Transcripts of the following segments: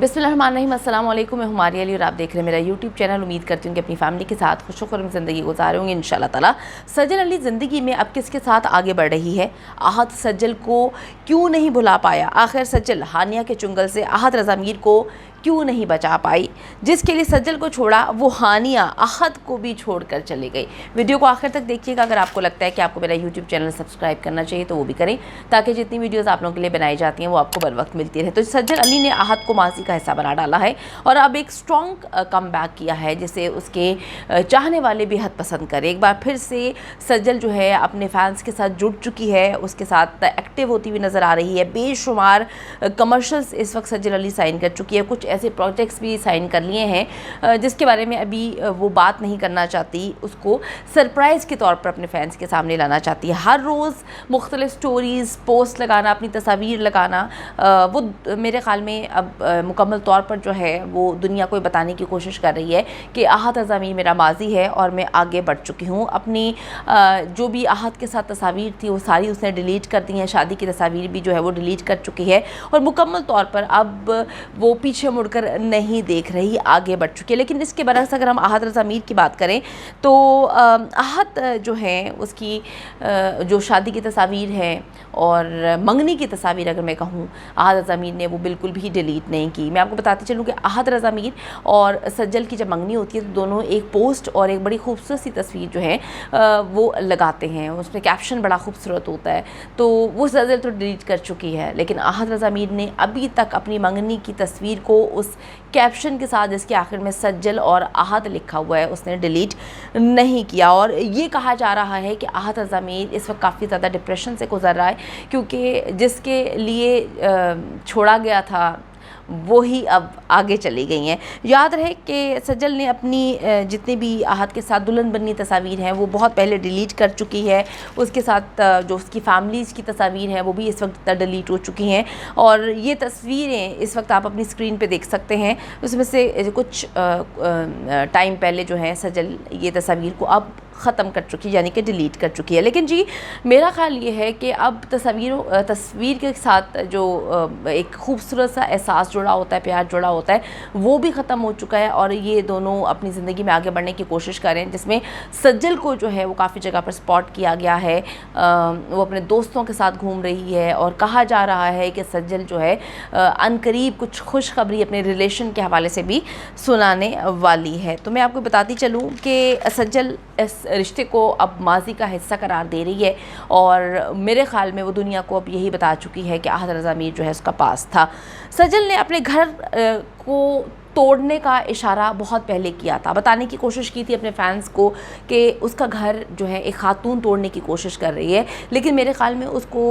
बिस्मिल्लाहिर्रहमानिर्रहीम, अस्सलाम वालेकुम। मैं हुमारी अली और आप देख रहे हैं मेरा यूट्यूब चैनल। उम्मीद करती हूँ कि अपनी फैमिली के साथ खुशनुमा ज़िंदगी गुजार होंगे इंशाल्लाह ताला। सज्जल अली ज़िंदगी में अब किसके साथ आगे बढ़ रही है? आहत सज्जल को क्यों नहीं भुला पाया? आखिर सज्जल हानिया के चुंगल से आहत रज़ा मीर को क्यों नहीं बचा पाई? जिसके लिए सज्जल को छोड़ा वो हानिया आहत को भी छोड़कर चली गई। वीडियो को आखिर तक देखिएगा। अगर आपको लगता है कि आपको मेरा यूट्यूब चैनल सब्सक्राइब करना चाहिए तो वो भी करें, ताकि जितनी वीडियोस आप लोगों के लिए बनाई जाती हैं वो आपको बर वक्त मिलती रहे। तो सज्जल अली ने आहत को माजी का हिस्सा बना डाला है और अब एक स्ट्रॉन्ग कम बैक किया है, जिसे उसके चाहने वाले बेहद पसंद करें। एक बार फिर से सज्जल जो है अपने फैंस के साथ जुड़ चुकी है, उसके साथ एक्टिव होती हुई नज़र आ रही है। बेशुमार कमर्शियल्स इस वक्त सज्जल अली साइन कर चुकी है। कुछ ऐसे प्रोजेक्ट्स भी साइन कर लिए हैं जिसके बारे में अभी वो बात नहीं करना चाहती। उसको सरप्राइज़ के तौर पर अपने फैंस के सामने लाना चाहती है। हर रोज़ मुख्तलिफ स्टोरीज़ पोस्ट लगाना, अपनी तस्वीर लगाना, वो मेरे ख़्याल में अब मुकम्मल तौर पर जो है वो दुनिया को बताने की कोशिश कर रही है कि आहत रज़ा मीर मेरा माजी है और मैं आगे बढ़ चुकी हूँ। अपनी जो भी आहत के साथ तस्वीर थी वो सारी उसने डिलीट कर दी हैं। शादी की तस्वीर भी जो है वो डिलीट कर चुकी है और मुकम्मल तौर पर अब वो पीछे मुड़कर नहीं देख रही, आगे बढ़ चुकी है। लेकिन इसके बरक्स अगर हम आहत रज़ा मीर की बात करें तो आहत जो है उसकी जो शादी की तस्वीर है और मंगनी की तस्वीर अगर मैं कहूँ, आहत रज़ा मीर ने वो बिल्कुल भी डिलीट नहीं की। मैं आपको बताती चलूँ कि आहत रज़ा मीर और सज्जल की जब मंगनी होती है तो दोनों एक पोस्ट और एक बड़ी खूबसूरत सी तस्वीर जो है वो लगाते हैं। उसमें कैप्शन बड़ा खूबसूरत होता है, तो वो सज्जल तो डिलीट कर चुकी है, लेकिन आहत रज़ा मीर ने अभी तक अपनी मंगनी की तस्वीर को उस कैप्शन के साथ जिसके आखिर में सज्जल और आहत लिखा हुआ है उसने डिलीट नहीं किया। और ये कहा जा रहा है कि आहत रज़ा मीर इस वक्त काफ़ी ज़्यादा डिप्रेशन से गुजर रहा है, क्योंकि जिसके लिए छोड़ा गया था वो ही अब आगे चली गई हैं। याद रहे कि सज्जल ने अपनी जितनी भी आहत के साथ दुल्हन बननी तस्वीर हैं वो बहुत पहले डिलीट कर चुकी है। उसके साथ जो उसकी फैमिलीज़ की तस्वीर हैं वो भी इस वक्त डिलीट हो चुकी हैं और ये तस्वीरें इस वक्त आप अपनी स्क्रीन पे देख सकते हैं। उसमें से कुछ टाइम पहले जो है सज्जल ये तस्वीर को अब ख़त्म कर चुकी है, यानी कि डिलीट कर चुकी है। लेकिन जी मेरा ख़्याल ये है कि अब तस्वीर के साथ जो एक खूबसूरत सा एहसास जुड़ा होता है, प्यार जुड़ा होता है, वो भी ख़त्म हो चुका है और ये दोनों अपनी ज़िंदगी में आगे बढ़ने की कोशिश करें, जिसमें सज्जल को जो है वो काफ़ी जगह पर स्पॉट किया गया है। वो अपने दोस्तों के साथ घूम रही है और कहा जा रहा है कि सज्जल जो है अनकरीब कुछ खुशखबरी अपने रिलेशन के हवाले से भी सुनाने वाली है। तो मैं आपको बताती चलूँ कि सज्जल इस रिश्ते को अब माजी का हिस्सा करार दे रही है और मेरे ख़्याल में वो दुनिया को अब यही बता चुकी है कि आहत रज़ा मीर जो है उसका पास था। सज्जल ने अपने घर को तोड़ने का इशारा बहुत पहले किया था, बताने की कोशिश की थी अपने फैंस को कि उसका घर जो है एक खातून तोड़ने की कोशिश कर रही है। लेकिन मेरे ख़्याल में उसको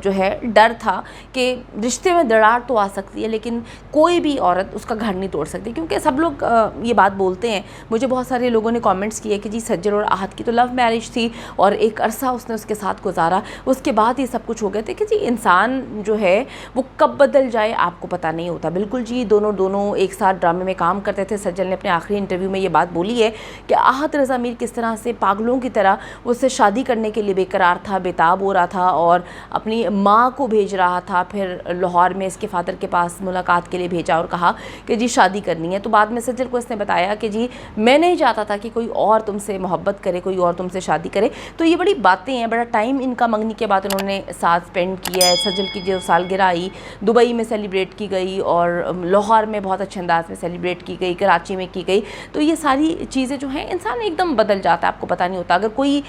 जो है डर था कि रिश्ते में दरार तो आ सकती है लेकिन कोई भी औरत उसका घर नहीं तोड़ सकती, क्योंकि सब लोग ये बात बोलते हैं। मुझे बहुत सारे लोगों ने कमेंट्स किए कि जी सज्जल और आहत की तो लव मैरिज थी और एक अरसा उसने उसके साथ गुजारा, उसके बाद ये सब कुछ हो गया था। कि जी इंसान जो है वो कब बदल जाए आपको पता नहीं होता। बिल्कुल जी दोनों एक साथ ड्रामे में काम करते थे। सज्जल ने अपने आखिरी इंटरव्यू में ये बात बोली है कि आहत रज़ा मीर किस तरह से पागलों की तरह उससे शादी करने के लिए बेकरार था, बेताब हो रहा था और अपनी माँ को भेज रहा था। फिर लाहौर में इसके फादर के पास मुलाकात के लिए भेजा और कहा कि जी शादी करनी है। तो बाद में सज्जल को इसने बताया कि जी मैं नहीं चाहता था कि कोई और तुमसे मोहब्बत करे, कोई और तुमसे शादी करे। तो ये बड़ी बातें हैं, बड़ा टाइम इनका मंगनी के बाद उन्होंने साथ स्पेंड किया है। सज्जल की जो सालगिरह आई दुबई में सेलिब्रेट की गई और लाहौर में बहुत अच्छे अंदाज में सेलिब्रेट की गई, कराची में की गई। तो ये सारी चीज़ें जो हैं इंसान एकदम बदल जाता है, आपको पता नहीं होता। अगर कोई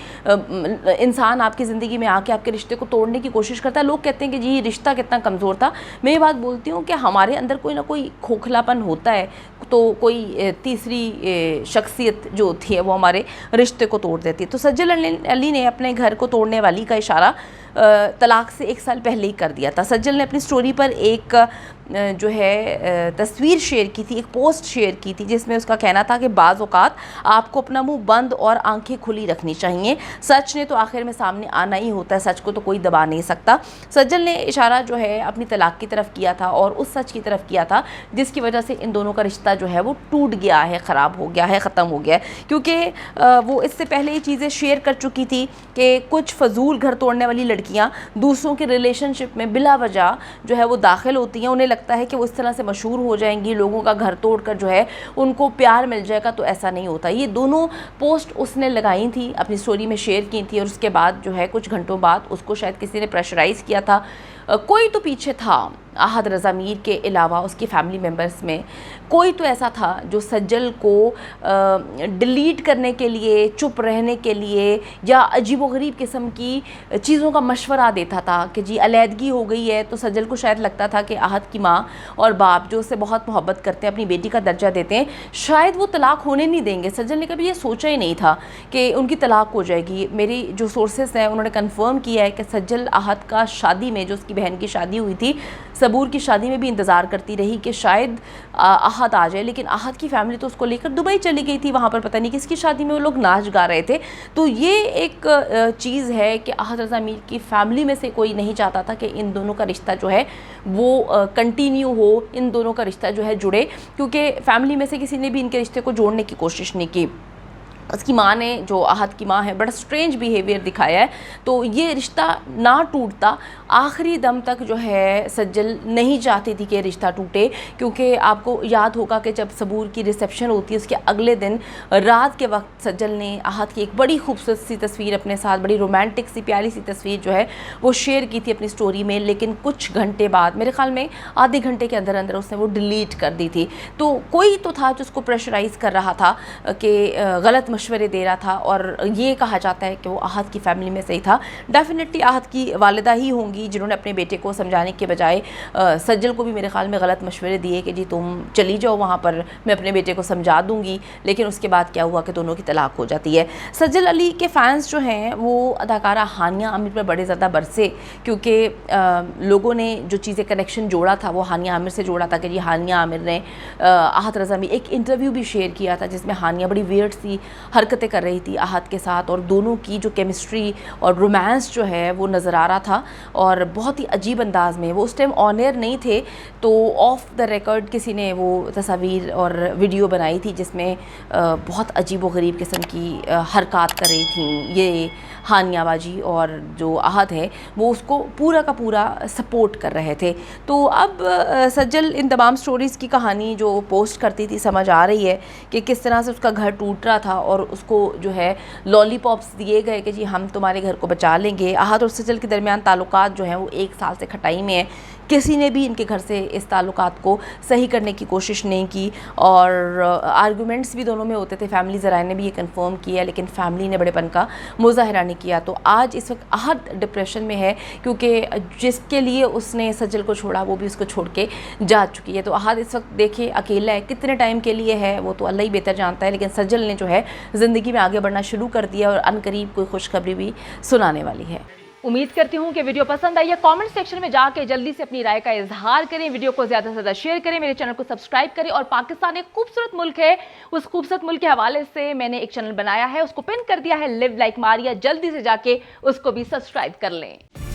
इंसान आपकी ज़िंदगी में आके आपके रिश्ते को तोड़ने की कोशिश करता है, लोग कहते हैं कि जी रिश्ता कितना कमज़ोर था। मैं ये बात बोलती हूँ कि हमारे अंदर कोई ना कोई खोखलापन होता है, तो कोई तीसरी शख्सियत जो होती है वो हमारे रिश्ते को तोड़ देती है। तो सज्जल अली ने अपने घर को तोड़ने वाली का इशारा तलाक से 1 साल पहले ही कर दिया था। सज्जल ने अपनी स्टोरी पर एक जो है तस्वीर शेयर की थी, एक पोस्ट शेयर की थी, जिसमें उसका कहना था कि बाज़ औक़ात आपको अपना मुंह बंद और आंखें खुली रखनी चाहिए। सच ने तो आखिर में सामने आना ही होता है, सच को तो कोई दबा नहीं सकता। सज्जल ने इशारा जो है अपनी तलाक की तरफ किया था और उस सच की तरफ किया था जिसकी वजह से इन दोनों का रिश्ता जो है वो टूट गया है, ख़राब हो गया है, ख़त्म हो गया है। क्योंकि वो इससे पहले ये चीज़ें शेयर कर चुकी थी कि कुछ फजूल घर तोड़ने वाली लड़कियाँ दूसरों के रिलेशनशिप में बिला वजह जो है वो दाखिल होती हैं। उन्हें लगता है कि वो इस तरह से मशहूर हो जाएंगी, लोगों का घर तोड़कर जो है उनको प्यार मिल जाएगा, तो ऐसा नहीं होता। ये दोनों पोस्ट उसने लगाई थी, अपनी स्टोरी में शेयर की थी, और उसके बाद जो है कुछ घंटों बाद उसको शायद किसी ने प्रेशराइज़ किया था। कोई तो पीछे था, आहद रज़ा मीर के अलावा उसकी फैमिली मेम्बर्स में कोई तो ऐसा था जो सज्जल को डिलीट करने के लिए, चुप रहने के लिए, या अजीबोगरीब किस्म की चीज़ों का मशवरा देता था कि जी अलहदगी हो गई है। तो सज्जल को शायद लगता था कि आहद की माँ और बाप जो उससे बहुत मोहब्बत करते हैं, अपनी बेटी का दर्जा देते हैं, शायद वो तलाक होने नहीं देंगे। सज्जल ने कभी ये सोचा ही नहीं था कि उनकी तलाक हो जाएगी। मेरी जो सोर्सेस हैं उन्होंने कन्फर्म किया है कि सज्जल आहद का शादी में, जो उसकी बहन की शादी हुई थी, सबूर की शादी में भी इंतज़ार करती रही कि शायद आहद आ जाए, लेकिन आहद की फैमिली तो उसको लेकर दुबई चली गई थी। वहाँ पर पता नहीं किसकी शादी में वो लोग नाच गा रहे थे। तो ये एक चीज़ है कि आहद रज़ा मीर की फैमिली में से कोई नहीं चाहता था कि इन दोनों का रिश्ता जो है वो कंटिन्यू हो, इन दोनों का रिश्ता जो है जुड़े, क्योंकि फैमिली में से किसी ने भी इनके रिश्ते को जोड़ने की कोशिश नहीं की। उसकी माँ ने, जो आहद की माँ है, बड़ा स्ट्रेंज बिहेवियर दिखाया है। तो ये रिश्ता ना टूटता, आखिरी दम तक जो है सज्जल नहीं चाहती थी कि रिश्ता टूटे, क्योंकि आपको याद होगा कि जब सबूर की रिसेप्शन होती है उसके अगले दिन रात के वक्त सज्जल ने आहद की एक बड़ी खूबसूरत सी तस्वीर अपने साथ, बड़ी रोमांटिक सी प्यारी सी तस्वीर जो है वो शेयर की थी अपनी स्टोरी में, लेकिन कुछ घंटे बाद, मेरे ख्याल में आधे घंटे के अंदर अंदर उसने वो डिलीट कर दी थी। तो कोई तो था जो उसको प्रेशराइज़ कर रहा था कि गलत मशवरे दे रहा था, और ये कहा जाता है कि वो आहद की फैमिली में से ही था। डेफिनेटली आहद की वालिदा ही होंगी जिन्होंने अपने बेटे को समझाने के बजाय सज्जल को भी मेरे ख्याल में गलत मशवरे दिए कि जी तुम चली जाओ वहाँ पर, मैं अपने बेटे को समझा दूँगी। लेकिन उसके बाद क्या हुआ कि दोनों की तलाक हो जाती है। सज्जल अली के फ़ैन्स जो हैं वो अदाकारा हानिया आमिर पर बड़े ज़्यादा बरसे, क्योंकि लोगों ने जो चीज़ें कनेक्शन जोड़ा था वो हानिया आमिर से जोड़ा था कि जी हानिया आमिर ने आहद रज़ा में एक इंटरव्यू भी शेयर किया था जिसमें हानिया बड़ी वियर्ड सी हरकतें कर रही थी आहद के साथ, और दोनों की जो केमिस्ट्री और रोमांस जो है वो नज़र आ रहा था, और बहुत ही अजीब अंदाज में। वो उस टाइम ऑन एयर नहीं थे, तो ऑफ द रिकॉर्ड किसी ने वो तस्वीर और वीडियो बनाई थी जिसमें बहुत अजीब व गरीब किस्म की हरकत कर रही थी ये हानिया बाजी, और जो आहद है वो उसको पूरा का पूरा सपोर्ट कर रहे थे। तो अब सज्जल इन तमाम स्टोरीज़ की कहानी जो पोस्ट करती थी समझ आ रही है कि किस तरह से उसका घर टूट रहा था, और उसको जो है लॉलीपॉप्स दिए गए कि जी हम तुम्हारे घर को बचा लेंगे। आहद और सज्जल के दरमियान ताल्लुकात जो हैं वो 1 साल से खटाई में है। किसी ने भी इनके घर से इस ताल्लुकात को सही करने की कोशिश नहीं की, और आर्गूमेंट्स भी दोनों में होते थे। फैमिली ज़राए ने भी ये कंफर्म किया, लेकिन फैमिली ने बड़ेपन का मुजाहरा नहीं किया। तो आज इस वक्त आहद डिप्रेशन में है, क्योंकि जिसके लिए उसने सज्जल को छोड़ा वो भी उसको छोड़ के जा चुकी है। तो आहद इस वक्त देखिए अकेला है, कितने टाइम के लिए है वो तो अल्लाह ही बेहतर जानता है, लेकिन सज्जल ने जो है ज़िंदगी में आगे बढ़ना शुरू कर दिया, और अनकरीब कोई खुशखबरी भी सुनाने वाली है। उम्मीद करती हूँ कि वीडियो पसंद आई है। कमेंट सेक्शन में जाके जल्दी से अपनी राय का इजहार करें, वीडियो को ज़्यादा से ज़्यादा शेयर करें, मेरे चैनल को सब्सक्राइब करें। और पाकिस्तान एक खूबसूरत मुल्क है, उस खूबसूरत मुल्क के हवाले से मैंने एक चैनल बनाया है, उसको पिन कर दिया है, लिव लाइक मारिया, जल्दी से जाके उसको भी सब्सक्राइब कर लें।